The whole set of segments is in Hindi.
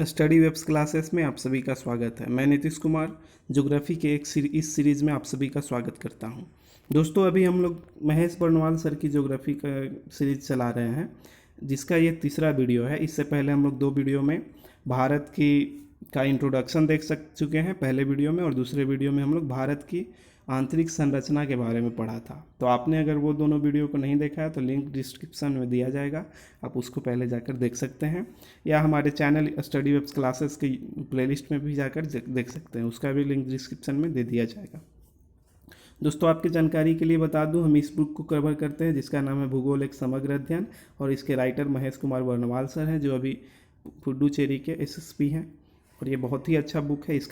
स्टडी वेब्स क्लासेस में आप सभी का स्वागत है। मैं नीतीश कुमार ज्योग्राफी के इस सीरीज़ में आप सभी का स्वागत करता हूं। दोस्तों, अभी हम लोग महेश बर्नवाल सर की ज्योग्राफी का सीरीज चला रहे हैं, जिसका ये तीसरा वीडियो है। इससे पहले हम लोग 2 वीडियो में भारत की का इंट्रोडक्शन देख चुके हैं पहले वीडियो में, और दूसरे वीडियो में हम लोग भारत की आंतरिक संरचना के बारे में पढ़ा था। तो आपने अगर वो दोनों वीडियो को नहीं देखा है तो लिंक डिस्क्रिप्शन में दिया जाएगा, आप उसको पहले जाकर देख सकते हैं, या हमारे चैनल स्टडी वेब्स क्लासेस की प्लेलिस्ट में भी जाकर देख सकते हैं, उसका भी लिंक डिस्क्रिप्शन में दे दिया जाएगा। दोस्तों, आपकी जानकारी के लिए बता दूं, हम इस बुक को कवर करते हैं जिसका नाम है भूगोल एक समग्र अध्ययन, और इसके राइटर महेश कुमार बर्नवाल सर हैं, जो अभी पुडुचेरी के एसएसपी हैं। और ये बहुत ही अच्छा बुक है। इस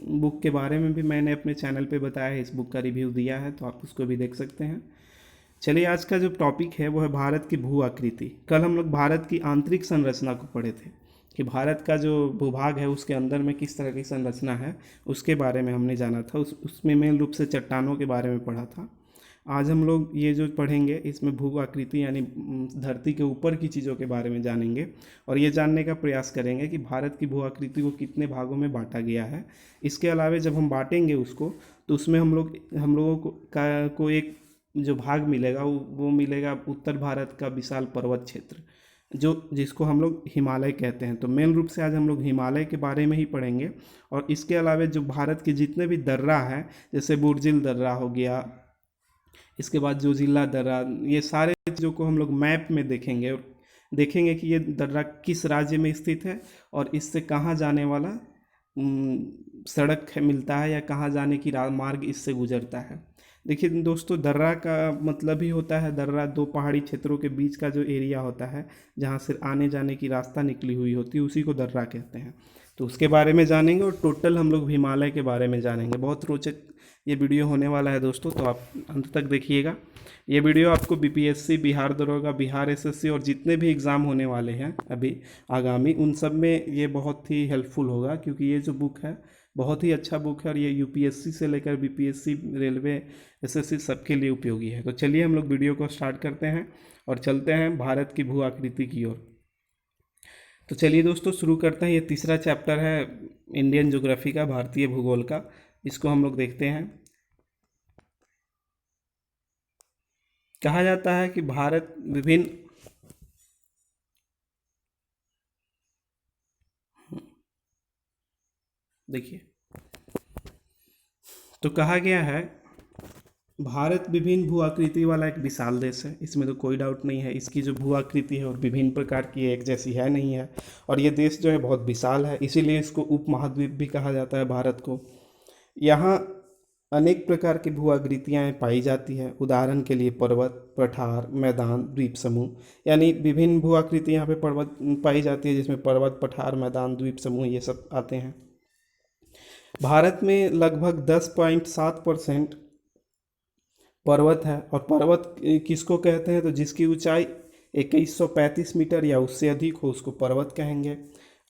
बुक के बारे में भी मैंने अपने चैनल पे बताया है, इस बुक का रिव्यू दिया है, तो आप उसको भी देख सकते हैं। चलिए, आज का जो टॉपिक है वो है भारत की भू आकृति। कल हम लोग भारत की आंतरिक संरचना को पढ़े थे कि भारत का जो भूभाग है उसके अंदर में किस तरह की संरचना है, उसके बारे में हमने जाना था। उसमें मेन रूप से चट्टानों के बारे में पढ़ा था। आज हम लोग ये जो पढ़ेंगे इसमें भू आकृति यानी धरती के ऊपर की चीज़ों के बारे में जानेंगे, और ये जानने का प्रयास करेंगे कि भारत की भू आकृति को कितने भागों में बांटा गया है। इसके अलावा जब हम बांटेंगे उसको, तो उसमें हम लोगों को एक जो भाग मिलेगा वो मिलेगा उत्तर भारत का विशाल पर्वत क्षेत्र, जिसको हम लोग हिमालय कहते हैं। तो मेन रूप से आज हम लोग हिमालय के बारे में ही पढ़ेंगे। और इसके अलावा जो भारत के जितने भी दर्रा हैं, जैसे बुर्जिल दर्रा हो गया, इसके बाद जोजिला दर्रा, ये सारे चीज़ों को हम लोग मैप में देखेंगे और देखेंगे कि ये दर्रा किस राज्य में स्थित है और इससे कहाँ जाने वाला सड़क मिलता है, या कहाँ जाने की मार्ग इससे गुजरता है। देखिए दोस्तों, दर्रा का मतलब ही होता है, दर्रा 2 पहाड़ी क्षेत्रों के बीच का जो एरिया होता है, जहाँ से आने जाने की रास्ता निकली हुई होती है, उसी को दर्रा कहते हैं। तो उसके बारे में जानेंगे, और टोटल हम लोग हिमालय के बारे में जानेंगे। बहुत रोचक ये वीडियो होने वाला है दोस्तों, तो आप अंत तक देखिएगा। ये वीडियो आपको बीपीएससी, बिहार दरोगा, बिहार एसएससी और जितने भी एग्ज़ाम होने वाले हैं अभी आगामी, उन सब में ये बहुत ही हेल्पफुल होगा, क्योंकि ये जो बुक है बहुत ही अच्छा बुक है, और ये यूपीएससी से लेकर बीपीएससी, रेलवे, एसएससी सबके लिए उपयोगी है। तो चलिए हम लोग वीडियो को स्टार्ट करते हैं और चलते हैं भारत की भू आकृति की ओर। तो चलिए दोस्तों, शुरू करते हैं। ये तीसरा चैप्टर है इंडियन ज्योग्राफी का, भारतीय भूगोल का। इसको हम लोग देखते हैं। कहा जाता है कि भारत विभिन्न देखिए, तो कहा गया है भारत विभिन्न भू आकृति वाला एक विशाल देश है। इसमें तो कोई डाउट नहीं है। इसकी जो भू आकृति है और विभिन्न प्रकार की एक जैसी है नहीं है, और ये देश जो है बहुत विशाल है, इसीलिए इसको उपमहाद्वीप भी कहा जाता है भारत को। यहाँ अनेक प्रकार की भू आकृतियाँ पाई जाती हैं। उदाहरण के लिए पर्वत, पठार, मैदान, द्वीप समूह, यानी विभिन्न भू आकृति यहाँ पे पर्वत पाई जाती है, जिसमें पर्वत, पठार, मैदान, द्वीप समूह ये सब आते हैं। भारत में लगभग 10.7% पर्वत है, और पर्वत किसको कहते हैं, तो जिसकी ऊंचाई 2135 मीटर या उससे अधिक हो उसको पर्वत कहेंगे।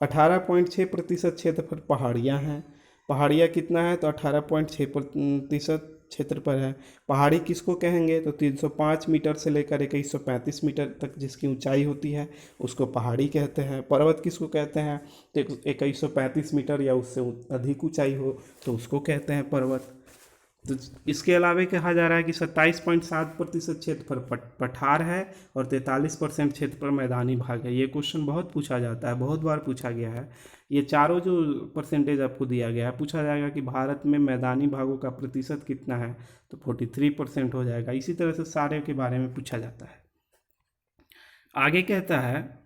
18.6% क्षेत्रफल पहाड़ियाँ हैं। पहाड़ियाँ कितना है, तो 18.6% क्षेत्र पर है। पहाड़ी किसको कहेंगे, तो 305 मीटर से लेकर 2135 मीटर तक जिसकी ऊंचाई होती है उसको पहाड़ी कहते हैं। पर्वत किसको कहते हैं, तो 2135 मीटर या उससे अधिक ऊंचाई हो तो उसको कहते हैं पर्वत। तो इसके अलावा कहा जा रहा है कि 27.7% क्षेत्र पर पठार है, और 43% क्षेत्र पर मैदानी भाग है। ये क्वेश्चन बहुत पूछा जाता है, बहुत बार पूछा गया है। ये चारों जो परसेंटेज आपको दिया गया है, पूछा जाएगा कि भारत में मैदानी भागों का प्रतिशत कितना है, तो 43% हो जाएगा। इसी तरह से सारे के बारे में पूछा जाता है। आगे कहता है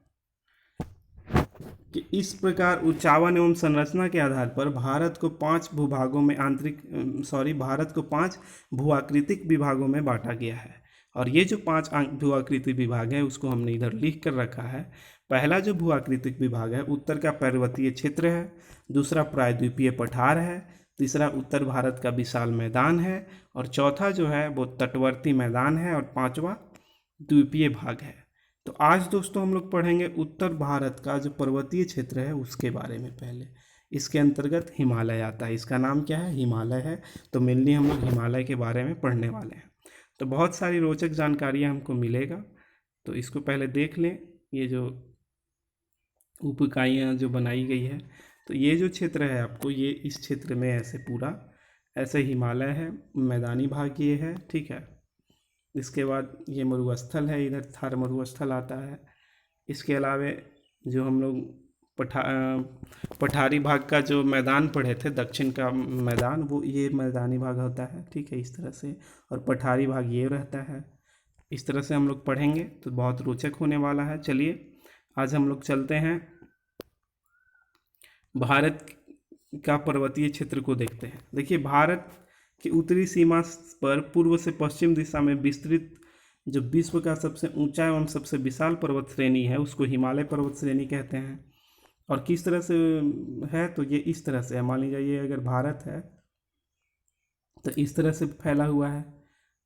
कि इस प्रकार उच्चावन एवं संरचना के आधार पर भारत को 5 भूभागों में भारत को 5 भूआकृतिक विभागों में बांटा गया है। और ये जो 5 भूआकृतिक विभाग है उसको हमने इधर लिख कर रखा है। पहला जो भूआकृतिक विभाग है उत्तर का पर्वतीय क्षेत्र है, दूसरा प्रायद्वीपीय पठार है, तीसरा उत्तर भारत का विशाल मैदान है, और चौथा जो है वो तटवर्ती मैदान है, और पांचवा द्वीपीय भाग है। तो आज दोस्तों हम लोग पढ़ेंगे उत्तर भारत का जो पर्वतीय क्षेत्र है उसके बारे में। पहले इसके अंतर्गत हिमालय आता है। इसका नाम क्या है, हिमालय है। तो मेनली हम लोग हिमालय के बारे में पढ़ने वाले हैं। तो बहुत सारी रोचक जानकारियाँ हमको मिलेगा, तो इसको पहले देख लें। ये जो उप इकाइयाँ जो बनाई गई है। तो ये जो क्षेत्र है आपको, ये इस क्षेत्र में ऐसे पूरा ऐसे हिमालय है, मैदानी भाग ये है, ठीक है। इसके बाद ये मरुस्थल है, इधर थार मरुस्थल आता है। इसके अलावे जो हम लोग पठारी भाग का जो मैदान पढ़े थे, दक्षिण का मैदान, वो ये मैदानी भाग होता है, ठीक है, इस तरह से। और पठारी भाग ये रहता है। इस तरह से हम लोग पढ़ेंगे तो बहुत रोचक होने वाला है। चलिए आज हम लोग चलते हैं भारत का पर्वतीय क्षेत्र को देखते हैं। देखिए, भारत की उत्तरी सीमा पर पूर्व से पश्चिम दिशा में विस्तृत जो विश्व का सबसे ऊंचा एवं सबसे विशाल पर्वत श्रेणी है, उसको हिमालय पर्वत श्रेणी कहते हैं। और किस तरह से है, तो ये इस तरह से है। मान लीजिए ये अगर भारत है तो इस तरह से फैला हुआ है।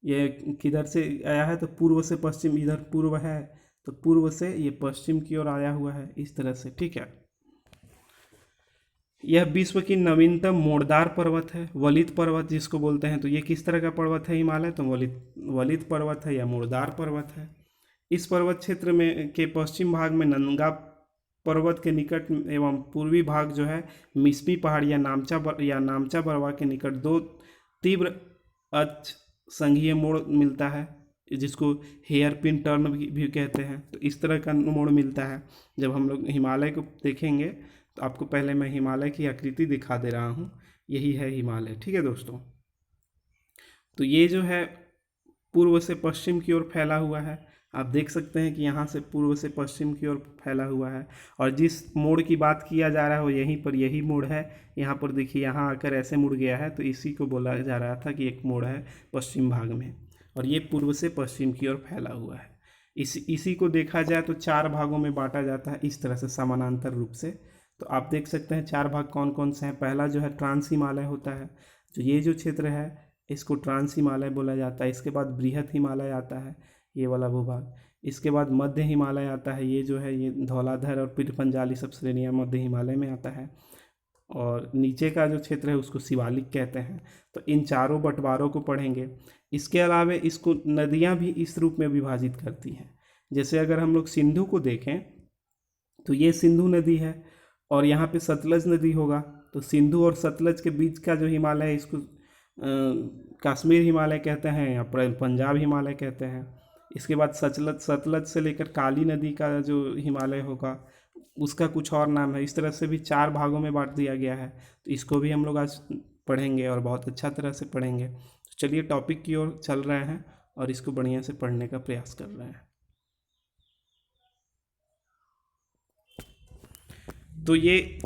ये किधर से आया है, तो पूर्व से पश्चिम, इधर पूर्व है तो पूर्व से ये पश्चिम की ओर आया हुआ है, इस तरह से, ठीक है। यह विश्व की नवीनतम मोड़दार पर्वत है, वलित पर्वत जिसको बोलते हैं। तो ये किस तरह का पर्वत है हिमालय, तो वलित पर्वत है या मोड़दार पर्वत है। इस पर्वत क्षेत्र में के पश्चिम भाग में नंगा पर्वत के निकट एवं पूर्वी भाग जो है मिस्पी पहाड़ या नामचा बरवा के निकट दो तीव्र अक्ष संघीय मोड़ मिलता है, जिसको हेयर पिन टर्न भी कहते हैं। तो इस तरह का मोड़ मिलता है। जब हम लोग हिमालय को देखेंगे तो आपको पहले मैं हिमालय की आकृति दिखा दे रहा हूँ। यही है हिमालय, ठीक है दोस्तों। तो ये जो है पूर्व से पश्चिम की ओर फैला हुआ है। आप देख सकते हैं कि यहाँ से पूर्व से पश्चिम की ओर फैला हुआ है। और जिस मोड़ की बात किया जा रहा है वो यहीं पर यही मोड़ है। यहाँ पर देखिए, यहाँ आकर ऐसे मुड़ गया है, तो इसी को बोला जा रहा था कि एक मोड़ है पश्चिम भाग में। और ये पूर्व से पश्चिम की ओर फैला हुआ है। इसी को देखा जाए तो 4 भागों में बांटा जाता है, इस तरह से समानांतर रूप से। तो आप देख सकते हैं 4 भाग कौन कौन से हैं। पहला जो है ट्रांस हिमालय होता है। तो ये जो क्षेत्र है इसको ट्रांस हिमालय बोला जाता है। इसके बाद बृहत हिमालय आता है, ये वाला भूभाग। इसके बाद मध्य हिमालय आता है, ये जो है ये धौलाधर और पीरपंजाली सब श्रेणियाँ मध्य हिमालय में आता है। और नीचे का जो क्षेत्र है उसको शिवालिक कहते हैं। तो इन चारों बंटवारों को पढ़ेंगे। इसके अलावा इसको नदियाँ भी इस रूप में विभाजित करती हैं। जैसे अगर हम लोग सिंधु को देखें तो ये सिंधु नदी है, और यहाँ पे सतलज नदी होगा। तो सिंधु और सतलज के बीच का जो हिमालय है इसको कश्मीर हिमालय कहते हैं या पंजाब हिमालय कहते हैं। इसके बाद सतलज से लेकर काली नदी का जो हिमालय होगा उसका कुछ और नाम है। इस तरह से भी 4 भागों में बांट दिया गया है। तो इसको भी हम लोग आज पढ़ेंगे और बहुत अच्छा तरह से पढ़ेंगे। तो चलिए टॉपिक की ओर चल रहे हैं और इसको बढ़िया से पढ़ने का प्रयास कर रहे हैं। तो ये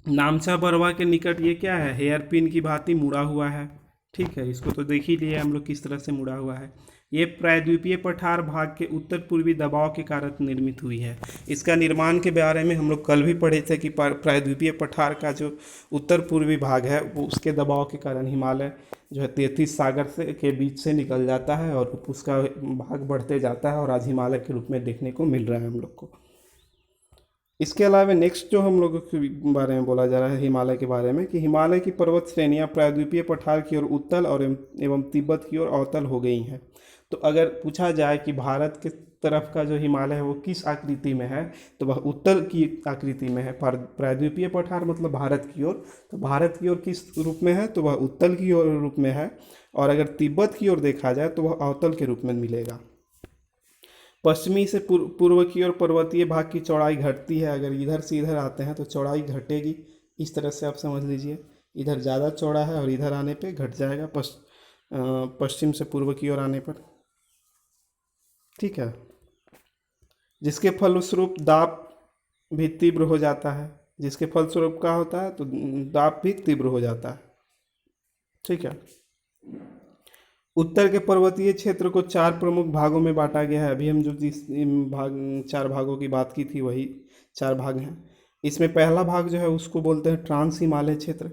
नामचा बरवा के निकट ये क्या है, हेयर पिन की भांति मुड़ा हुआ है, ठीक है। इसको तो देख ही लिए हम लोग किस तरह से मुड़ा हुआ है। ये प्रायद्वीपीय पठार भाग के उत्तर पूर्वी दबाव के कारण निर्मित हुई है। इसका निर्माण के बारे में हम लोग कल भी पढ़े थे कि प्रायद्वीपीय पठार का जो उत्तर पूर्वी भाग है वो उसके दबाव के कारण हिमालय जो है 33 सागर से के बीच से निकल जाता है और उसका भाग बढ़ते जाता है और आज हिमालय के रूप में देखने को मिल रहा है हम लोग को। इसके अलावा नेक्स्ट जो हम लोगों के बारे में बोला जा रहा है हिमालय के बारे में, कि हिमालय की पर्वत श्रेणियां प्रायद्वीपीय पठार की ओर उत्तल और एवं तिब्बत की ओर अवतल हो गई हैं। तो अगर पूछा जाए कि भारत के तरफ का जो हिमालय है वो किस आकृति में है, तो वह उत्तल की आकृति में है। प्रायद्वीपीय पठार मतलब भारत की ओर, तो भारत की ओर किस रूप में है, तो वह उत्तल की ओर रूप में है। और अगर तिब्बत की ओर देखा जाए तो वह अवतल के रूप में मिलेगा। पश्चिमी से पूर्व की ओर पर्वतीय भाग की चौड़ाई घटती है। अगर इधर से इधर आते हैं तो चौड़ाई घटेगी, इस तरह से आप समझ लीजिए। इधर ज़्यादा चौड़ा है और इधर आने पे घट जाएगा, पश्चिम से पूर्व की ओर आने पर, ठीक है। जिसके फलस्वरूप दाब भी तीव्र हो जाता है। जिसके फलस्वरूप क्या होता है, तो दाब भी तीव्र हो जाता है, ठीक है। उत्तर के पर्वतीय क्षेत्र को 4 प्रमुख भागों में बांटा गया है। अभी हम जो 4 भागों की बात की थी वही 4 भाग हैं। इसमें पहला भाग जो है उसको बोलते हैं ट्रांस हिमालय क्षेत्र।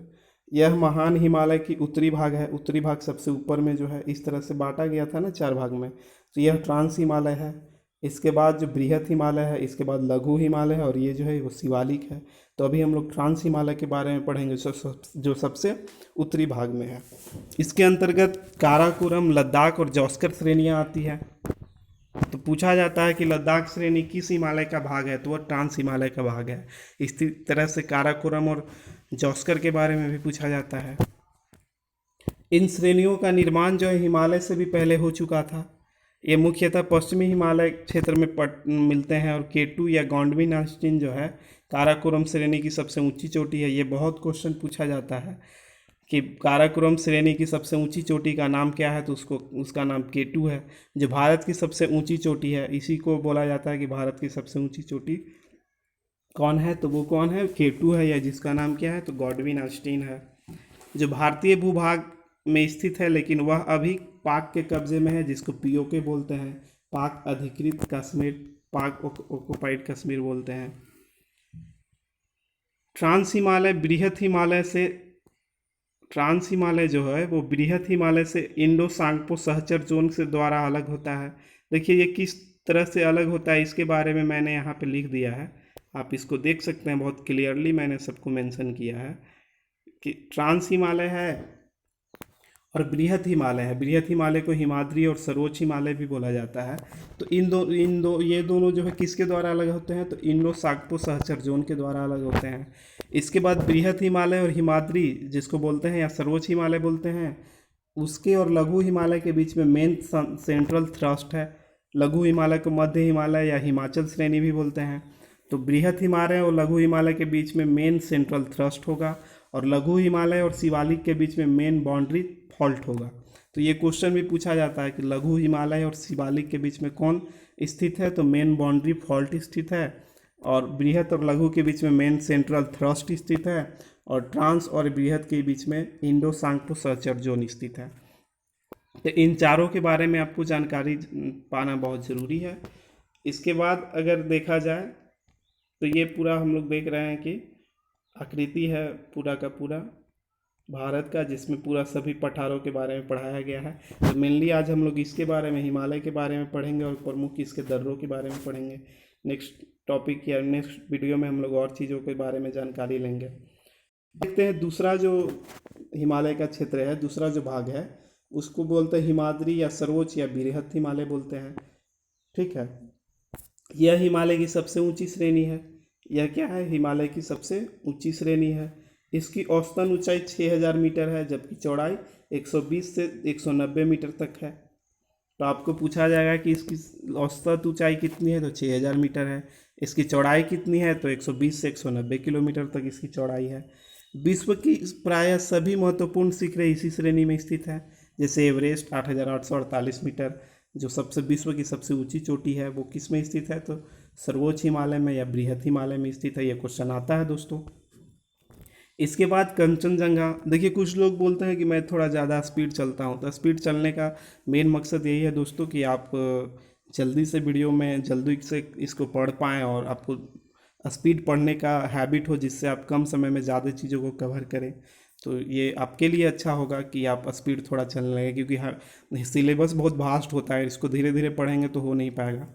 यह महान हिमालय की उत्तरी भाग है। उत्तरी भाग सबसे ऊपर में जो है, इस तरह से बांटा गया था ना 4 भाग में, तो यह ट्रांस हिमालय है। इसके बाद जो बृहत हिमालय है, इसके बाद लघु हिमालय है और ये जो है वो शिवालिक है। तो अभी हम लोग ट्रांस हिमालय के बारे में पढ़ेंगे जो सबसे उत्तरी भाग में है। इसके अंतर्गत काराकोरम, लद्दाख और जौस्कर श्रेणियाँ आती है। तो पूछा जाता है कि लद्दाख श्रेणी किस हिमालय का भाग है, तो वह ट्रांस हिमालय का भाग है। इसी तरह से काराकोरम और जॉस्कर के बारे में भी पूछा जाता है। इन श्रेणियों का निर्माण जो है हिमालय से भी पहले हो चुका था। ये मुख्यतः पश्चिमी हिमालय क्षेत्र में मिलते हैं। और केटू या गॉन्डमिन आस्टीन जो है काराकोरम श्रेणी की सबसे ऊंची चोटी है। ये बहुत क्वेश्चन पूछा जाता है कि काराकोरम श्रेणी की सबसे ऊंची चोटी का नाम क्या है, तो उसका नाम केटू है। जो भारत की सबसे ऊंची चोटी है, इसी को बोला जाता है कि भारत की सबसे ऊंची चोटी कौन है, तो वो कौन है, केटू है, या जिसका नाम क्या है, तो गॉडविन आस्टीन है। जो भारतीय भूभाग में स्थित है, लेकिन वह अभी पाक के कब्जे में है, जिसको पीओके बोलते हैं, पाक अधिकृत कश्मीर, पाक ऑक्युपाइड कश्मीर बोलते हैं। ट्रांस हिमालय जो है वो बृहत हिमालय से इंडो सांगपो सहचर जोन से द्वारा अलग होता है। देखिए ये किस तरह से अलग होता है, इसके बारे में मैंने यहाँ पे लिख दिया है, आप इसको देख सकते हैं। बहुत क्लियरली मैंने सबको मेंशन किया है कि ट्रांस हिमालय है और बृहत हिमालय है। बृहत हिमालय को हिमाद्री और सर्वोच्च हिमालय भी बोला जाता है। तो ये दोनों जो है किसके द्वारा अलग होते हैं, तो इंडो सांगपो सहचर जोन के द्वारा अलग होते हैं। इसके बाद बृहत हिमालय और हिमाद्री जिसको बोलते हैं या सर्वोच्च हिमालय बोलते हैं, उसके और लघु हिमालय के बीच में मेन सेंट्रल थ्रस्ट है। लघु हिमालय को मध्य हिमालय या हिमाचल श्रेणी भी बोलते हैं। तो बृहत हिमालय और लघु हिमालय के बीच में मेन सेंट्रल थ्रस्ट होगा और लघु हिमालय और शिवालिक के बीच में मेन बाउंड्री फॉल्ट होगा। तो ये क्वेश्चन भी पूछा जाता है कि लघु हिमालय और शिवालिक के बीच में कौन स्थित है, तो मेन बाउंड्री फॉल्ट स्थित है। और बृहत और लघु के बीच में मेन सेंट्रल थ्रस्ट स्थित है। और ट्रांस और बृहत के बीच में इंडो सांगपो सहचर जोन स्थित है। तो इन चारों के बारे में आपको जानकारी पाना बहुत ज़रूरी है। इसके बाद अगर देखा जाए तो ये पूरा हम लोग देख रहे हैं कि आकृति है पूरा का पूरा भारत का, जिसमें पूरा सभी पठारों के बारे में पढ़ाया गया है। तो मेनली आज हम लोग इसके बारे में, हिमालय के बारे में पढ़ेंगे और प्रमुख इसके दर्रों के बारे में पढ़ेंगे। नेक्स्ट टॉपिक या नेक्स्ट वीडियो में हम लोग और चीज़ों के बारे में जानकारी लेंगे। देखते हैं दूसरा जो हिमालय का क्षेत्र है, दूसरा जो भाग है उसको बोलते हैं हिमाद्री या सर्वोच्च या बृहत हिमालय बोलते हैं। ठीक है, यह हिमालय की सबसे ऊंची श्रेणी है। यह क्या है, हिमालय की सबसे ऊंची श्रेणी है। इसकी औसतन ऊंचाई 6000 मीटर है, जबकि चौड़ाई 120 से 190 मीटर तक है। तो आपको पूछा जाएगा कि इसकी औसत ऊंचाई कितनी है, तो 6000 मीटर है। इसकी चौड़ाई कितनी है, तो 120 से 190 किलोमीटर तक इसकी चौड़ाई है। विश्व की प्रायः सभी महत्वपूर्ण शिखरें इसी श्रेणी में स्थित है। जैसे एवरेस्ट 8848 मीटर, जो सबसे विश्व की सबसे ऊंची चोटी है, वो किस में स्थित है, तो सर्वोच्च हिमालय में या बृहत हिमालय में स्थित है। यह क्वेश्चन आता है दोस्तों। इसके बाद कंचनजंगा। देखिए कुछ लोग बोलते हैं कि मैं थोड़ा ज़्यादा स्पीड चलता हूँ, तो स्पीड चलने का मेन मकसद यही है दोस्तों कि आप जल्दी से वीडियो में जल्दी से इसको पढ़ पाएँ और आपको स्पीड पढ़ने का हैबिट हो, जिससे आप कम समय में ज़्यादा चीज़ों को कवर करें। तो ये आपके लिए अच्छा होगा कि आप स्पीड थोड़ा चलने लगे, क्योंकि सिलेबस बहुत वास्ट होता है, इसको धीरे धीरे पढ़ेंगे तो हो नहीं पाएगा।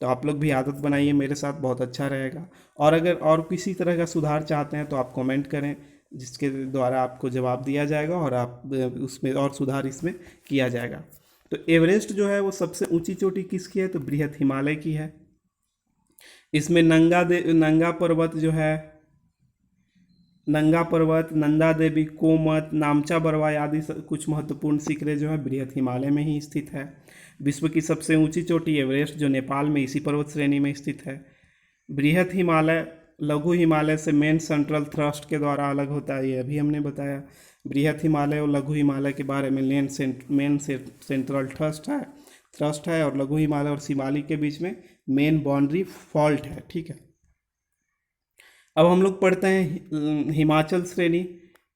तो आप लोग भी आदत बनाइए मेरे साथ, बहुत अच्छा रहेगा। और अगर और किसी तरह का सुधार चाहते हैं तो आप कमेंट करें, जिसके द्वारा आपको जवाब दिया जाएगा और आप उसमें और सुधार इसमें किया जाएगा। तो एवरेस्ट जो है वो सबसे ऊंची चोटी किसकी है, तो बृहत हिमालय की है। इसमें नंगा पर्वत जो है, नंगा पर्वत, नंदा देवी, कोमत, नामचा बरवाई आदि कुछ महत्वपूर्ण शिखरें जो है बृहत हिमालय में ही स्थित है। विश्व की सबसे ऊंची चोटी एवरेस्ट जो नेपाल में इसी पर्वत श्रेणी में स्थित है। बृहत हिमालय लघु हिमालय से मेन सेंट्रल थ्रस्ट के द्वारा अलग होता है, ये अभी हमने बताया। बृहत हिमालय और लघु हिमालय के बारे में मेन सेंट्रल थ्रस्ट है और लघु हिमालय और शिवालिक के बीच में मेन बाउंड्री फॉल्ट है। ठीक है, अब हम लोग पढ़ते हैं हिमाचल श्रेणी,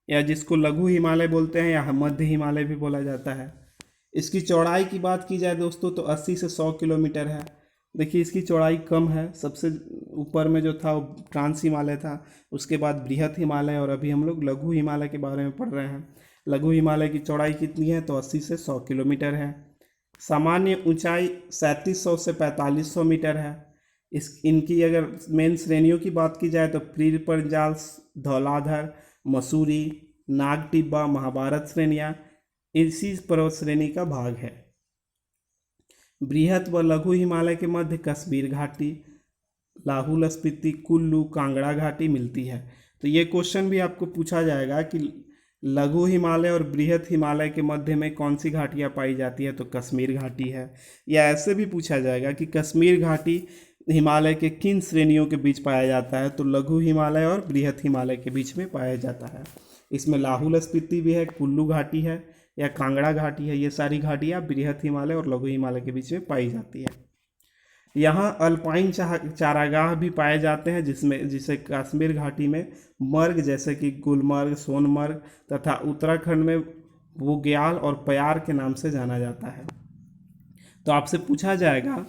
या जिसको लघु हिमालय बोलते हैं या मध्य हिमालय भी बोला जाता है। इसकी चौड़ाई की बात की जाए दोस्तों तो 80 से 100 किलोमीटर है। देखिए इसकी चौड़ाई कम है, सबसे ऊपर में जो था वो ट्रांस हिमालय था, उसके बाद बृहत हिमालय, और अभी हम लोग लघु हिमालय के बारे में पढ़ रहे हैं। लघु हिमालय की चौड़ाई कितनी है, तो 80 से 100 किलोमीटर है। सामान्य ऊंचाई 3700 से 4500 मीटर है। इनकी अगर मेन श्रेणियों की बात की जाए तो प्रीर पंजाल, धौलाधर, मसूरी, नाग टिब्बा, महाभारत श्रेणियाँ इसी पर्वत श्रेणी का भाग है। बृहत व लघु हिमालय के मध्य कश्मीर घाटी, लाहौल स्पीति, कुल्लू, कांगड़ा घाटी मिलती है। तो ये क्वेश्चन भी आपको पूछा जाएगा कि लघु हिमालय और बृहत हिमालय के मध्य में कौन सी घाटियाँ पाई जाती है, तो कश्मीर घाटी है। या ऐसे भी पूछा जाएगा कि कश्मीर घाटी हिमालय के किन श्रेणियों के बीच पाया जाता है, तो लघु हिमालय और बृहत हिमालय के बीच में पाया जाता है। इसमें लाहौल स्पीति भी है, कुल्लू घाटी है या कांगड़ा घाटी है, ये सारी घाटियाँ बृहत हिमालय और लघु हिमालय के बीच में पाई जाती है। यहाँ अल्पाइन चारागाह भी पाए जाते हैं, जिसे कश्मीर घाटी में मर्ग जैसे कि गुलमर्ग, सोनमर्ग तथा उत्तराखंड में बुग्याल और प्यार के नाम से जाना जाता है। तो आपसे पूछा जाएगा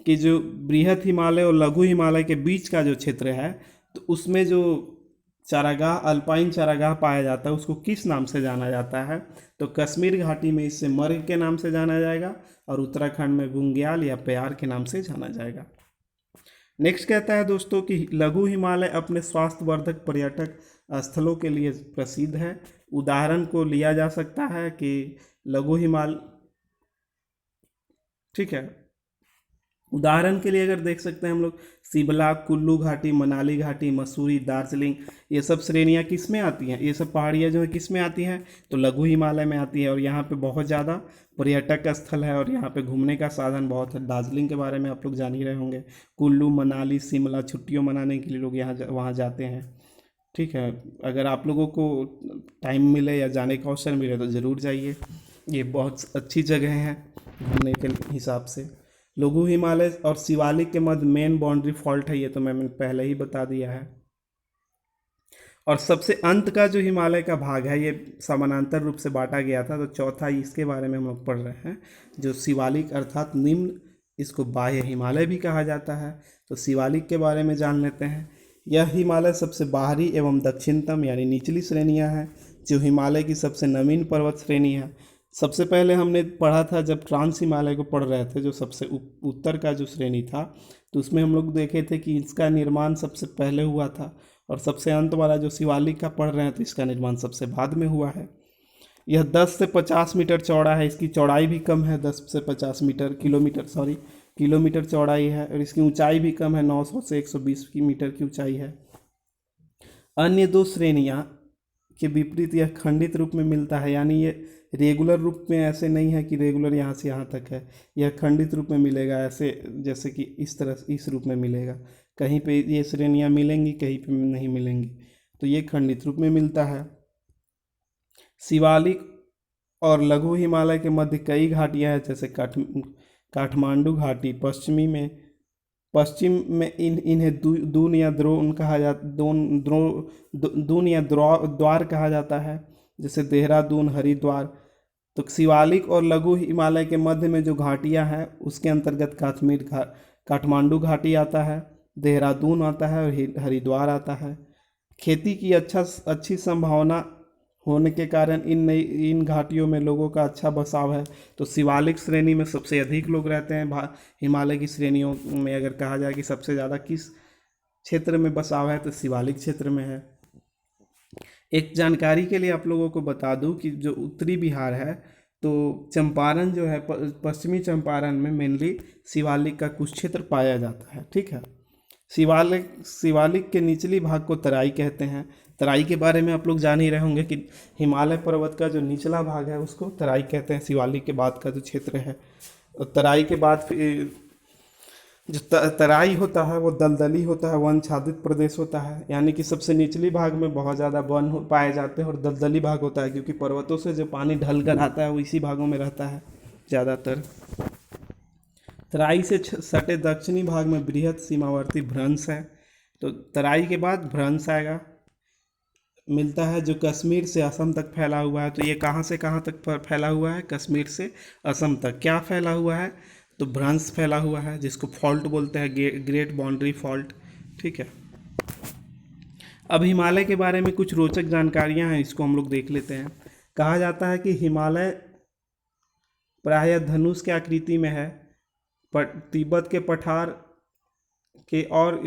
कि जो बृहत हिमालय और लघु हिमालय के बीच का जो क्षेत्र है, तो उसमें जो चारागाह, अल्पाइन चारागाह पाया जाता है, उसको किस नाम से जाना जाता है, तो कश्मीर घाटी में इसे मर्ग के नाम से जाना जाएगा और उत्तराखंड में बुग्याल या प्यार के नाम से जाना जाएगा। नेक्स्ट कहता है दोस्तों कि लघु हिमालय अपने स्वास्थ्यवर्धक पर्यटक स्थलों के लिए प्रसिद्ध है। उदाहरण को लिया जा सकता है कि लघु हिमालय, ठीक है, उदाहरण के लिए अगर देख सकते हैं हम लोग, शिमला, कुल्लू घाटी, मनाली घाटी, मसूरी, दार्जिलिंग, ये सब श्रेणियाँ किस में आती हैं, ये सब पहाड़ियाँ जो है किस में आती हैं, तो लघु हिमालय में आती है। और यहाँ पे बहुत ज़्यादा पर्यटक स्थल है और यहाँ पे घूमने का साधन बहुत है। दार्जिलिंग के बारे में आप लोग जान ही रहे होंगे। कुल्लू, मनाली, शिमला, छुट्टियों मनाने के लिए लोग वहाँ जाते हैं। ठीक है, अगर आप लोगों को टाइम मिले या जाने का अवसर मिले तो ज़रूर जाइए, ये बहुत अच्छी जगह हैं घूमने के हिसाब से। लघु हिमालय और शिवालिक के मध्य मेन बाउंड्री फॉल्ट है, ये तो मैंने पहले ही बता दिया है। और सबसे अंत का जो हिमालय का भाग है, ये समानांतर रूप से बांटा गया था, तो चौथा इसके बारे में हम लोग पढ़ रहे हैं। जो शिवालिक अर्थात निम्न, इसको बाह्य हिमालय भी कहा जाता है। तो शिवालिक के बारे में जान लेते हैं। यह हिमालय सबसे बाहरी एवं दक्षिणतम यानी निचली श्रेणियाँ हैं, जो हिमालय की सबसे नवीन पर्वत श्रेणी है। सबसे पहले हमने पढ़ा था जब ट्रांस हिमालय को पढ़ रहे थे, जो सबसे उत्तर का जो श्रेणी था, तो उसमें हम लोग देखे थे कि इसका निर्माण सबसे पहले हुआ था। और सबसे अंत वाला जो शिवालिक का पढ़ रहे हैं, तो इसका निर्माण सबसे बाद में हुआ है। यह 10 से 50 मीटर चौड़ा है, इसकी चौड़ाई भी कम है, 10 से 50 किलोमीटर चौड़ाई है। और इसकी ऊंचाई भी कम है, 900 से 120 मीटर की ऊंचाई है। अन्य दो श्रेणियाँ के विपरीत यह खंडित रूप में मिलता है, यानी ये रेगुलर रूप में ऐसे नहीं है कि रेगुलर यहाँ से यहाँ तक है, यह खंडित रूप में मिलेगा, ऐसे जैसे कि इस तरह इस रूप में मिलेगा। कहीं पे ये श्रेणियाँ मिलेंगी, कहीं पे नहीं मिलेंगी, तो ये खंडित रूप में मिलता है। शिवालिक और लघु हिमालय के मध्य कई घाटियाँ हैं, जैसे काठमांडू घाटी। पश्चिम में इन्हें दून या द्रोण कहा जाता, दून या द्वार कहा जाता है, जैसे देहरादून, हरिद्वार। तो शिवालिक और लघु हिमालय के मध्य में जो घाटियां हैं, उसके अंतर्गत काठमांडू घाटी आता है, देहरादून आता है और हरिद्वार आता है। खेती की अच्छी संभावना होने के कारण इन घाटियों में लोगों का अच्छा बसाव है। तो शिवालिक श्रेणी में सबसे अधिक लोग रहते हैं। हिमालय की श्रेणियों में अगर कहा जाए कि सबसे ज़्यादा किस क्षेत्र में बसाव है, तो शिवालिक क्षेत्र में है। एक जानकारी के लिए आप लोगों को बता दूं कि जो उत्तरी बिहार है, तो चंपारण जो है, पश्चिमी चंपारण में मेनली शिवालिक का कुछ क्षेत्र पाया जाता है। ठीक है, शिवालिक के निचली भाग को तराई कहते हैं। तराई के बारे में आप लोग जान ही रहे होंगे कि हिमालय पर्वत का जो निचला भाग है उसको तराई कहते हैं। शिवालिक के बाद का जो क्षेत्र है, और तराई के बाद फिर जो तराई होता है वो दलदली होता है, वन छादित प्रदेश होता है, यानी कि सबसे निचली भाग में बहुत ज़्यादा वन पाए जाते हैं, और दलदली भाग होता है क्योंकि पर्वतों से जो पानी ढल कर आता है वो इसी भागों में रहता है ज़्यादातर। तराई से सटे दक्षिणी भाग में बृहद सीमावर्ती भ्रंश है। तो तराई के बाद भ्रंश आएगा, मिलता है, जो कश्मीर से असम तक फैला हुआ है। तो ये कहाँ से कहाँ तक फैला हुआ है? कश्मीर से असम तक। क्या फैला हुआ है? तो भ्रंश फैला हुआ है, जिसको फॉल्ट बोलते हैं, ग्रेट बाउंड्री फॉल्ट। ठीक है, अब हिमालय के बारे में कुछ रोचक जानकारियां हैं, इसको हम लोग देख लेते हैं। कहा जाता है कि हिमालय प्रायः धनुष की आकृति में है, पर तिब्बत के पठार के और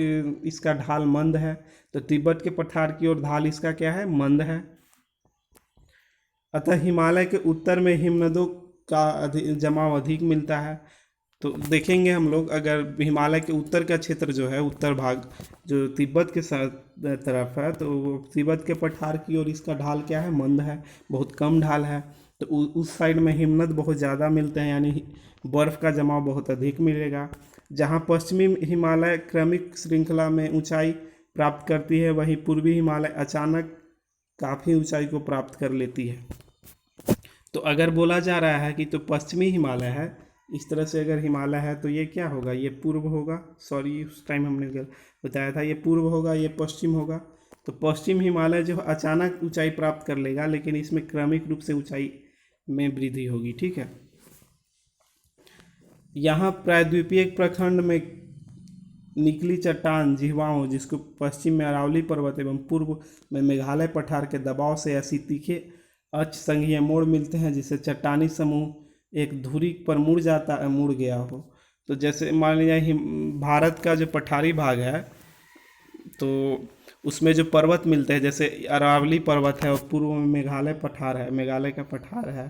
इसका ढाल मंद है। तो तिब्बत के पठार की ओर ढाल इसका क्या है? मंद है। अतः हिमालय के उत्तर में हिमनदों का जमाव अधिक मिलता है। तो देखेंगे हम लोग, अगर हिमालय के उत्तर का क्षेत्र जो है, उत्तर भाग जो तिब्बत के साथ तरफ है, तो वो तिब्बत के पठार की ओर इसका ढाल क्या है, मंद है, बहुत कम ढाल है। तो उस साइड में हिमनद बहुत ज़्यादा मिलते हैं, यानी बर्फ़ का जमाव बहुत अधिक मिलेगा। जहाँ पश्चिमी हिमालय क्रमिक श्रृंखला में ऊंचाई प्राप्त करती है, वहीं पूर्वी हिमालय अचानक काफ़ी ऊंचाई को प्राप्त कर लेती है। तो अगर बोला जा रहा है कि तो पश्चिमी हिमालय है, इस तरह से अगर हिमालय है तो ये क्या होगा, ये पूर्व होगा, सॉरी उस टाइम हमने बताया था, ये पूर्व होगा, ये पश्चिम होगा। तो पश्चिम हिमालय जो अचानक ऊंचाई प्राप्त कर लेगा, लेकिन इसमें क्रमिक रूप से ऊंचाई में वृद्धि होगी, ठीक है। यहाँ प्रायद्वीपीय प्रखंड में निकली चट्टान जिह्वाओं, जिसको पश्चिम में अरावली पर्वत एवं पूर्व में मेघालय पठार के दबाव से ऐसी तीखे अक्ष संघीय मोड़ मिलते हैं जिससे चट्टानी समूह एक धुरी पर मुड़ गया हो। तो जैसे मान लीजिए भारत का जो पठारी भाग है, तो उसमें जो पर्वत मिलते हैं, जैसे अरावली पर्वत है और पूर्व में मेघालय पठार है, मेघालय का पठार है,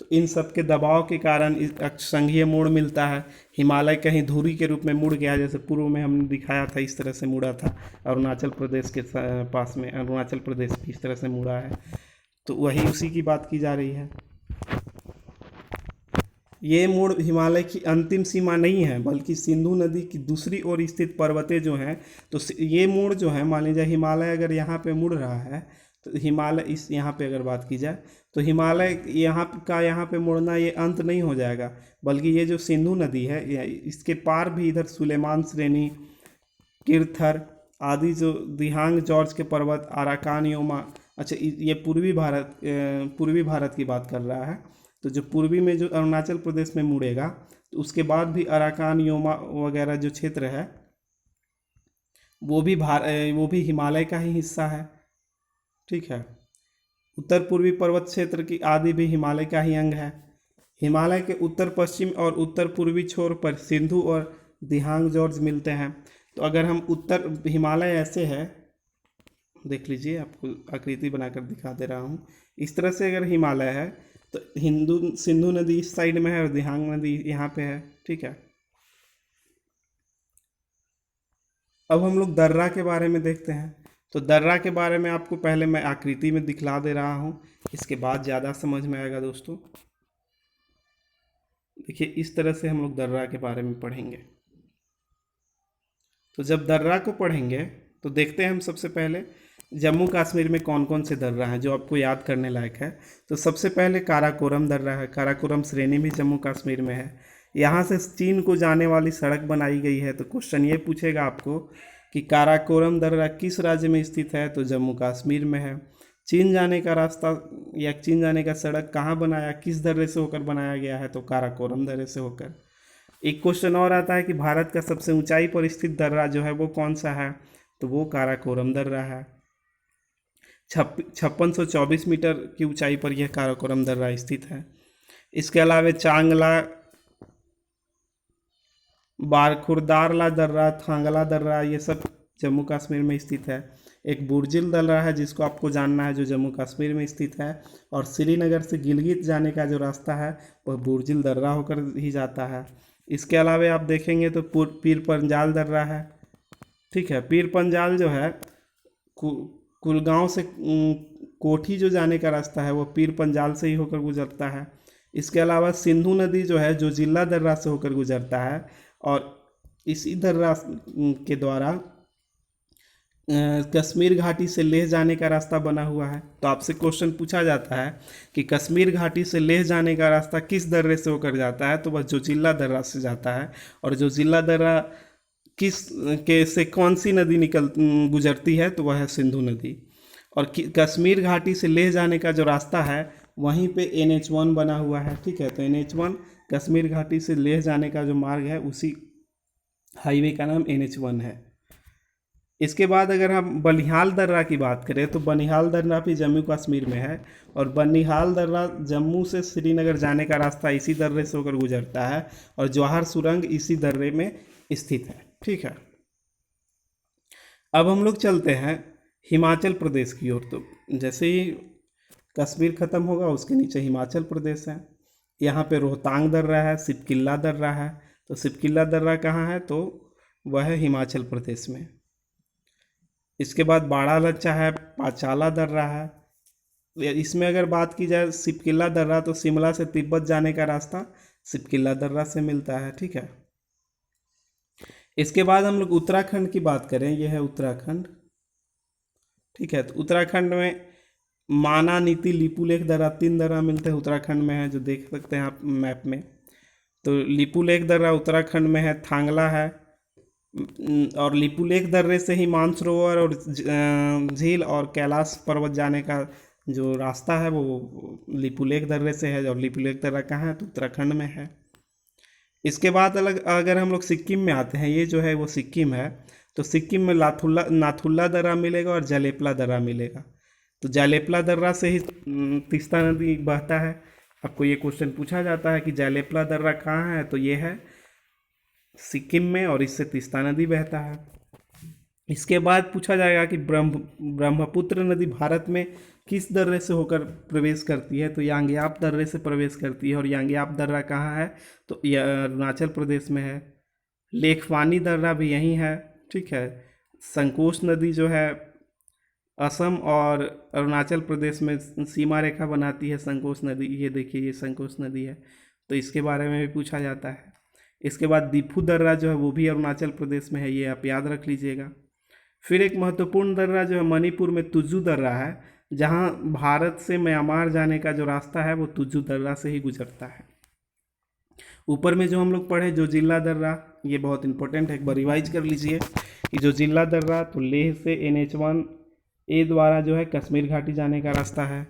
तो इन सब के दबाव के कारण इस अक्षसंघीय मोड़ मिलता है। हिमालय कहीं धुरी के रूप में मुड़ गया, जैसे पूर्व में हमने दिखाया था, इस तरह से मुड़ा था। अरुणाचल प्रदेश के पास में अरुणाचल प्रदेश भी इस तरह से मुड़ा है, तो वही उसी की बात की जा रही है। ये मोड़ हिमालय की अंतिम सीमा नहीं है, बल्कि सिंधु नदी की दूसरी ओर स्थित पर्वतें जो हैं, तो ये मोड़ जो है, मान लीजिए हिमालय अगर यहाँ पे मुड़ रहा है, तो हिमालय इस यहाँ पे अगर बात की जाए, तो हिमालय यहाँ पे मुड़ना ये अंत नहीं हो जाएगा, बल्कि ये जो सिंधु नदी है, इसके पार भी इधर सुलेमान श्रेणी, किरथर आदि जो दिहांग जॉर्ज के पर्वत, आराकान योमा, अच्छा ये पूर्वी भारत की बात कर रहा है। तो जो पूर्वी में जो अरुणाचल प्रदेश में मुड़ेगा, तो उसके बाद भी अराकान योमा वगैरह जो क्षेत्र है, वो भी हिमालय का ही हिस्सा है, ठीक है। उत्तर पूर्वी पर्वत क्षेत्र की आदि भी हिमालय का ही अंग है। हिमालय के उत्तर पश्चिम और उत्तर पूर्वी छोर पर सिंधु और दिहांग जॉर्ज मिलते हैं। तो अगर हम उत्तर हिमालय ऐसे है, देख लीजिए, आपको आकृति बनाकर दिखा दे रहा हूँ। इस तरह से अगर हिमालय है, तो सिंधु नदी इस साइड में है और दिहांग नदी यहाँ पे है, ठीक है। अब हम लोग दर्रा के बारे में देखते हैं। तो दर्रा के बारे में आपको पहले मैं आकृति में दिखला दे रहा हूँ, इसके बाद ज़्यादा समझ में आएगा दोस्तों। देखिए, इस तरह से हम लोग दर्रा के बारे में पढ़ेंगे। तो जब दर्रा को पढ़ेंगे तो देखते हैं हम सबसे पहले जम्मू कश्मीर में कौन कौन से दर्रा हैं जो आपको याद करने लायक है। तो सबसे पहले काराकोरम दर्रा है। काराकोरम श्रेणी भी जम्मू कश्मीर में है। यहाँ से चीन को जाने वाली सड़क बनाई गई है। तो क्वेश्चन ये पूछेगा आपको कि काराकोरम दर्रा किस राज्य में स्थित है, तो जम्मू कश्मीर में है। चीन जाने का रास्ता या चीन जाने का सड़क कहाँ बनाया, किस दर्रे से होकर बनाया गया है, तो काराकोरम दर्रे से होकर। एक क्वेश्चन और आता है कि भारत का सबसे ऊंचाई पर स्थित दर्रा जो है वो कौन सा है, तो वो काराकोरम दर्रा है। 5624 मीटर की ऊंचाई पर यह काराकोरम दर्रा स्थित है। इसके अलावा चांगला, बारखुरदारला दर्रा, थांगला दर्रा, ये सब जम्मू कश्मीर में स्थित है। एक बुर्जिल दर्रा है जिसको आपको जानना है, जो जम्मू कश्मीर में स्थित है। और श्रीनगर से गिलगित जाने का जो रास्ता है वह बुर्जिल दर्रा होकर ही जाता है। इसके अलावा आप देखेंगे तो पीर पंजाल दर्रा है, ठीक है। पीर पंजाल जो है कुलगांव से कोठी जो जाने का रास्ता है वो पीर पंजाल से ही होकर गुजरता है। इसके अलावा सिंधु नदी जो है जो जिला दर्रा से होकर गुजरता है, और इसी दर्रा के द्वारा कश्मीर घाटी से लेह जाने का रास्ता बना हुआ है। तो आपसे क्वेश्चन पूछा जाता है कि कश्मीर घाटी से लेह जाने का रास्ता किस दर्रे से होकर जाता है, तो वह जो जिला दर्रा से जाता है। और जो जिला दर्रा किस के से कौन सी नदी गुजरती है, तो वह है सिंधु नदी। और कश्मीर घाटी से लेह जाने का जो रास्ता है वहीं पे NH1 बना हुआ है, ठीक है। तो NH1 कश्मीर घाटी से लेह जाने का जो मार्ग है उसी हाईवे का नाम NH1 है। इसके बाद अगर हम बनिहाल दर्रा की बात करें तो बनिहाल दर्रा भी जम्मू कश्मीर में है। और बनिहाल दर्रा जम्मू से श्रीनगर जाने का रास्ता इसी दर्रे से होकर गुजरता है, और जवाहर सुरंग इसी दर्रे में स्थित है, ठीक है। अब हम लोग चलते हैं हिमाचल प्रदेश की ओर। तो जैसे ही कश्मीर ख़त्म होगा उसके नीचे हिमाचल प्रदेश है। यहाँ पे रोहतांग दर्रा है, सिपकिल्ला दर्रा है। तो सिपकिल्ला दर्रा कहाँ है? तो वह है हिमाचल प्रदेश में। इसके बाद बाड़ा लच्चा है, पाचाला दर्रा है। इसमें अगर बात की जाए सिपकिल्ला दर्रा, तो शिमला से तिब्बत जाने का रास्ता सिपकिल्ला दर्रा से मिलता है, ठीक है। इसके बाद हम लोग उत्तराखंड की बात करें, यह है उत्तराखंड, ठीक है। तो उत्तराखंड में माना, नीति, लिपुलेख दर्रा, 3 दर्रा मिलते हैं उत्तराखंड में है, जो देख सकते हैं आप मैप में। तो लिपुलेख दर्रा उत्तराखंड में है, थांगला है, और लिपुलेख दर्रे से ही मानसरोवर और झील और कैलाश पर्वत जाने का जो रास्ता है वो लिपुलेख दर्रे से है। और लिपुलेख दर्रा कहाँ है? तो उत्तराखंड में है। इसके बाद अलग अगर हम लोग सिक्किम में आते हैं, ये जो है वो सिक्किम है। तो सिक्किम में नाथुला दर्रा मिलेगा और जालेपला दर्रा मिलेगा। तो जालेपला दर्रा से ही तीस्ता नदी बहता है। आपको ये क्वेश्चन पूछा जाता है कि जालेपला दर्रा कहाँ है? तो ये है सिक्किम में और इससे तीस्ता नदी बहता है। इसके बाद पूछा जाएगा कि ब्रह्मपुत्र नदी भारत में किस दर्रे से होकर प्रवेश करती है? तो यांग्याप दर्रे से प्रवेश करती है। और यांग्याप दर्रा कहाँ है? तो यह अरुणाचल प्रदेश में है। लेखवानी दर्रा भी यहीं है, ठीक है। संकोश नदी जो है असम और अरुणाचल प्रदेश में सीमा रेखा बनाती है संकोश नदी। ये देखिए, ये संकोश नदी है, तो इसके बारे में भी पूछा जाता है। इसके बाद दीफू दर्रा जो है वो भी अरुणाचल प्रदेश में है, ये आप याद रख लीजिएगा। फिर एक महत्वपूर्ण दर्रा जो है मणिपुर में तुजू दर्रा है, जहाँ भारत से म्यांमार जाने का जो रास्ता है वो तुजू दर्रा से ही गुजरता है। ऊपर में जो हम लोग पढ़े जो जिला दर्रा, ये बहुत इंपॉर्टेंट है, एक बार रिवाइज कर लीजिए कि जो जिला दर्रा तो लेह से NH1A द्वारा जो है कश्मीर घाटी जाने का रास्ता है।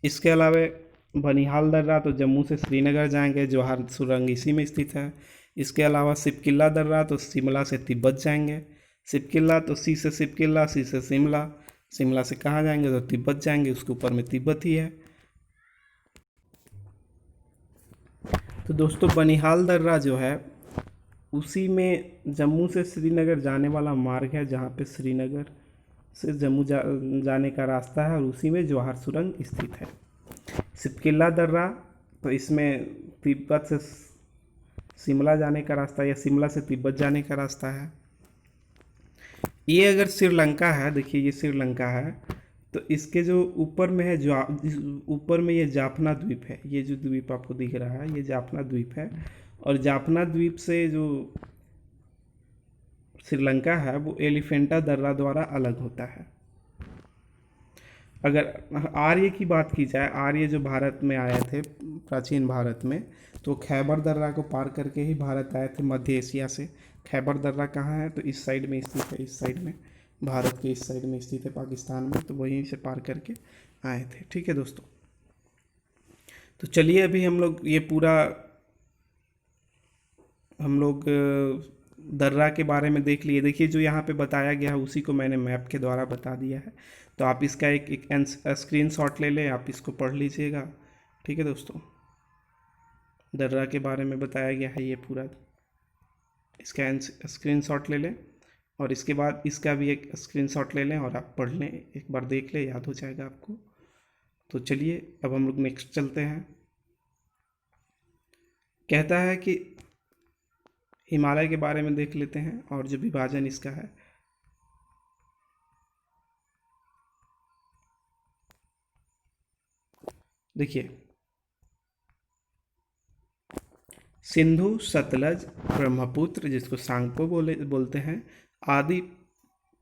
इसके अलावा बनिहाल दर्रा तो जम्मू से श्रीनगर जाएंगे, जोहार सुरंग इसी में स्थित है। इसके अलावा सिपकिल्ला दर्रा तो शिमला से तिब्बत जाएंगे। सिपकिल्ला तो सी से सिपकिल्ला, सी से शिमला, शिमला से कहाँ जाएंगे? तो तिब्बत जाएंगे, उसके ऊपर में तिब्बत ही है। तो दोस्तों बनिहाल दर्रा जो है उसी में जम्मू से श्रीनगर जाने वाला मार्ग है, जहाँ पे श्रीनगर से जम्मू जाने का रास्ता है, और उसी में जवाहर सुरंग स्थित है। सिपकिल्ला दर्रा तो इसमें तिब्बत से शिमला जाने का रास्ता या शिमला से तिब्बत जाने का रास्ता है। ये अगर श्रीलंका है, देखिए ये श्रीलंका है, तो इसके जो ऊपर में है, जो ऊपर में ये जाफना द्वीप है, ये जो द्वीप आपको दिख रहा है ये जाफना द्वीप है। और जाफना द्वीप से जो श्रीलंका है वो एलिफेंटा दर्रा द्वारा अलग होता है। अगर आर्य की बात की जाए, आर्य जो भारत में आए थे प्राचीन भारत में, तो खैबर दर्रा को पार करके ही भारत आए थे मध्य एशिया से। खैबर दर्रा कहाँ है? तो इस साइड में स्थित है, इस साइड में, भारत के इस साइड में स्थित है पाकिस्तान में, तो वहीं से पार करके आए थे, ठीक है दोस्तों। तो चलिए अभी हम लोग ये पूरा दर्रा के बारे में देख लिए। देखिए जो यहाँ पे बताया गया है उसी को मैंने मैप के द्वारा बता दिया है। तो आप इसका एक स्क्रीनशॉट ले लें, आप इसको पढ़ लीजिएगा, ठीक है दोस्तों। दर्रा के बारे में बताया गया है ये पूरा, इसका स्क्रीनशॉट ले लें और इसके बाद इसका भी एक स्क्रीनशॉट ले लें और आप पढ़ लें, एक बार देख लें, याद हो जाएगा आपको। तो चलिए अब हम लोग नेक्स्ट चलते हैं। कहता है कि हिमालय के बारे में देख लेते हैं और जो विभाजन इसका है। देखिए सिंधु, सतलज, ब्रह्मपुत्र जिसको सांगपो बोलते हैं, आदि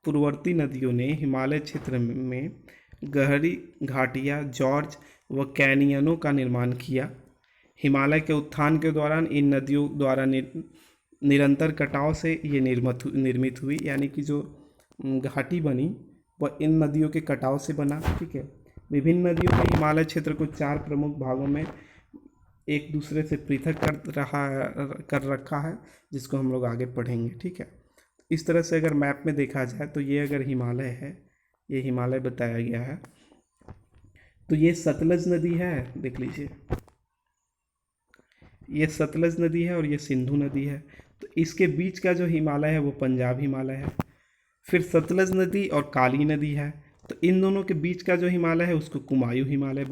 पूर्ववर्ती नदियों ने हिमालय क्षेत्र में गहरी घाटियाँ, जॉर्ज व कैनियनों का निर्माण किया। हिमालय के उत्थान के दौरान इन नदियों द्वारा निरंतर कटाव से ये निर्मित हुई, यानी कि जो घाटी बनी वह इन नदियों के कटाव से बना, ठीक है। विभिन्न नदियों ने हिमालय क्षेत्र को 4 प्रमुख भागों में एक दूसरे से पृथक कर रखा है, जिसको हम लोग आगे पढ़ेंगे, ठीक है। इस तरह से अगर मैप में देखा जाए तो ये अगर हिमालय है, ये हिमालय बताया गया है, तो ये सतलज नदी है, देख लीजिए ये सतलज नदी है और ये सिंधु नदी है। तो इसके बीच का जो हिमालय है वो पंजाब हिमालय है। फिर सतलज नदी और काली नदी है, तो इन दोनों के बीच का जो हिमालय है उसको कुमायूं हिमालय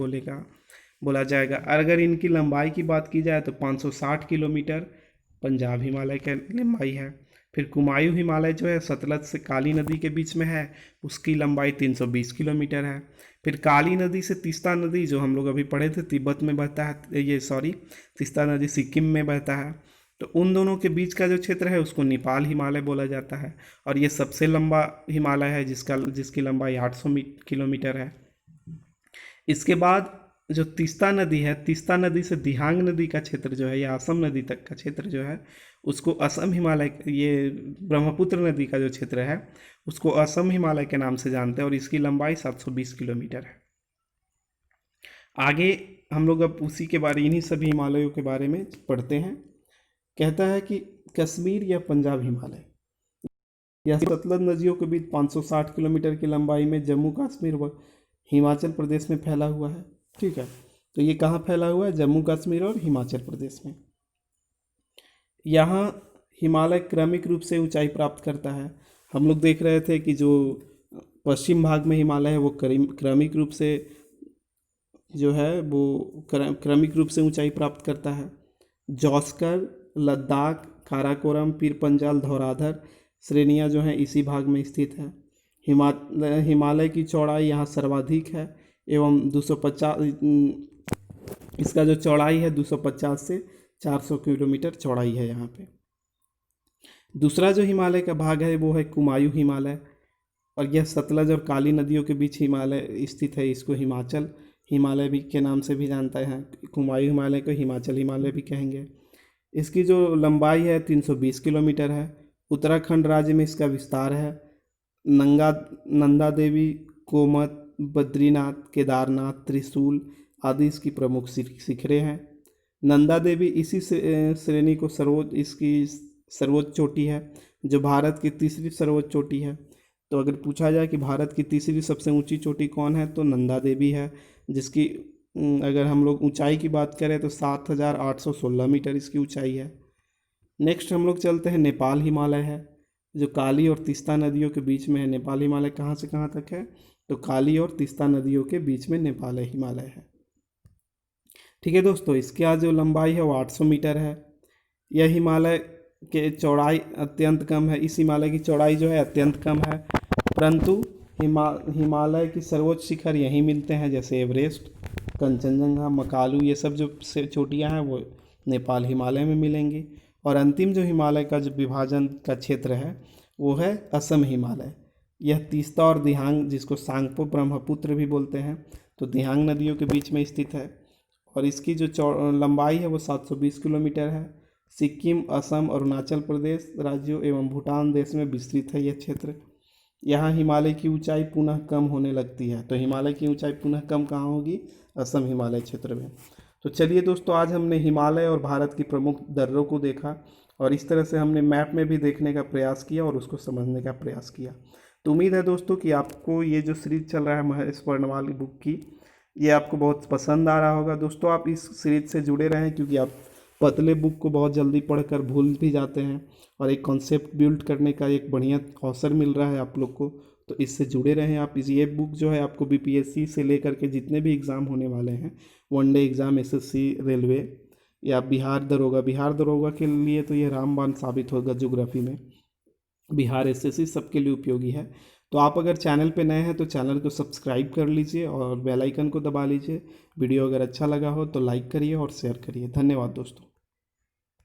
बोला जाएगा। अगर इनकी लंबाई की बात की जाए तो 560 किलोमीटर पंजाब हिमालय की लंबाई है। फिर कुमायूं हिमालय जो है सतलज से काली नदी के बीच में है, उसकी लंबाई 320 किलोमीटर है। फिर काली नदी से तीस्ता नदी जो हम लोग अभी पढ़े थे तिब्बत में बहता है, ये सॉरी तीस्ता नदी सिक्किम में बहता है, तो उन दोनों के बीच का जो क्षेत्र है उसको नेपाल हिमालय बोला जाता है। और ये सबसे लंबा हिमालय है जिसकी लंबाई 800 किलोमीटर है। इसके बाद जो तीस्ता नदी है, तीस्ता नदी से दिहांग नदी का क्षेत्र जो है या असम नदी तक का क्षेत्र जो है उसको असम हिमालय, ये ब्रह्मपुत्र नदी का जो क्षेत्र है उसको असम हिमालय के नाम से जानते हैं और इसकी लंबाई 720 किलोमीटर है। आगे हम लोग अब उसी के बारे, इन्हीं सभी हिमालयों के बारे में पढ़ते हैं। कहता है कि कश्मीर या पंजाब हिमालय या सतलज नदियों के बीच 560 किलोमीटर की लंबाई में जम्मू कश्मीर व हिमाचल प्रदेश में फैला हुआ है। ठीक है, तो ये कहाँ फैला हुआ है? जम्मू कश्मीर और हिमाचल प्रदेश में। यहाँ हिमालय क्रमिक रूप से ऊंचाई प्राप्त करता है। हम लोग देख रहे थे कि जो पश्चिम भाग में हिमालय है वो क्रमिक रूप से जो है वो क्रमिक रूप से ऊंचाई प्राप्त करता है। जौस्कर, लद्दाख, काराकोरम, पीर पंजाल, धौराधर श्रेणियाँ जो हैं इसी भाग में स्थित है। हिमालय की चौड़ाई यहाँ सर्वाधिक है एवं 250, इसका जो चौड़ाई है 250 से 400 किलोमीटर चौड़ाई है यहाँ पे। दूसरा जो हिमालय का भाग है वो है कुमायूं हिमालय, और यह सतलज और काली नदियों के बीच हिमालय स्थित है। इसको हिमाचल हिमालय भी के नाम से भी जानते हैं। कुमायूं हिमालय को हिमाचल हिमालय भी कहेंगे। इसकी जो लंबाई है 320 किलोमीटर है। उत्तराखंड राज्य में इसका विस्तार है। नंदा देवी, कोमत, बद्रीनाथ, केदारनाथ, त्रिशूल आदि इसकी प्रमुख शिखरें हैं। नंदा देवी इसी श्रेणी को इसकी सर्वोच्च चोटी है, जो भारत की तीसरी सर्वोच्च चोटी है। तो अगर पूछा जाए कि भारत की तीसरी सबसे ऊंची चोटी कौन है, तो नंदा देवी है, जिसकी अगर हम लोग ऊंचाई की बात करें तो 7,816 मीटर इसकी ऊंचाई है। नेक्स्ट हम लोग चलते हैं नेपाल हिमालय है, जो काली और तीस्ता नदियों के बीच में है। नेपाल हिमालय कहाँ से कहाँ तक है? तो काली और तीस्ता नदियों के बीच में नेपाल हिमालय है। ठीक है दोस्तों, इसकी आज जो लंबाई है वो 800 मीटर है। यह हिमालय के चौड़ाई अत्यंत कम है। इस हिमालय की चौड़ाई जो है अत्यंत कम है, परंतु हिमालय की सर्वोच्च शिखर यहीं मिलते हैं, जैसे एवरेस्ट, कंचनजंगा, मकालू, ये सब जो चोटियाँ हैं वो नेपाल हिमालय में मिलेंगी। और अंतिम जो हिमालय का जो विभाजन का क्षेत्र है वो है असम हिमालय। यह तीस्ता और दिहांग, जिसको सांगपो ब्रह्मपुत्र भी बोलते हैं, तो दिहांग नदियों के बीच में स्थित है और इसकी जो लंबाई है वो 720 किलोमीटर है। सिक्किम, असम, अरुणाचल प्रदेश राज्यों एवं भूटान देश में विस्तृत है यह क्षेत्र। यहाँ हिमालय की ऊंचाई पुनः कम होने लगती है। तो हिमालय की ऊंचाई पुनः कम कहाँ होगी? असम हिमालय क्षेत्र में। तो चलिए दोस्तों, आज हमने हिमालय और भारत की प्रमुख दर्रों को देखा और इस तरह से हमने मैप में भी देखने का प्रयास किया और उसको समझने का प्रयास किया। तो उम्मीद है दोस्तों कि आपको ये जो सीरीज चल रहा है महेश वर्णवाल बुक की, ये आपको बहुत पसंद आ रहा होगा। दोस्तों आप इस सीरीज से जुड़े रहें, क्योंकि आप पतले बुक को बहुत जल्दी पढ़कर भूल भी जाते हैं और एक कॉन्सेप्ट बिल्ड करने का एक बढ़िया अवसर मिल रहा है आप लोग को। तो इससे जुड़े रहें आप। ये बुक जो है आपको बीपीएससी से लेकर के जितने भी एग्ज़ाम होने वाले हैं, वनडे एग्ज़ाम, एसएससी, रेलवे या बिहार दरोगा के लिए तो ये रामबाण साबित होगा। ज्योग्राफी में बिहार एसएससी सबके लिए उपयोगी है। तो आप अगर चैनल पे नए हैं तो चैनल को सब्सक्राइब कर लीजिए और बेल आइकन को दबा लीजिए। वीडियो अगर अच्छा लगा हो तो लाइक करिए और शेयर करिए। धन्यवाद दोस्तों।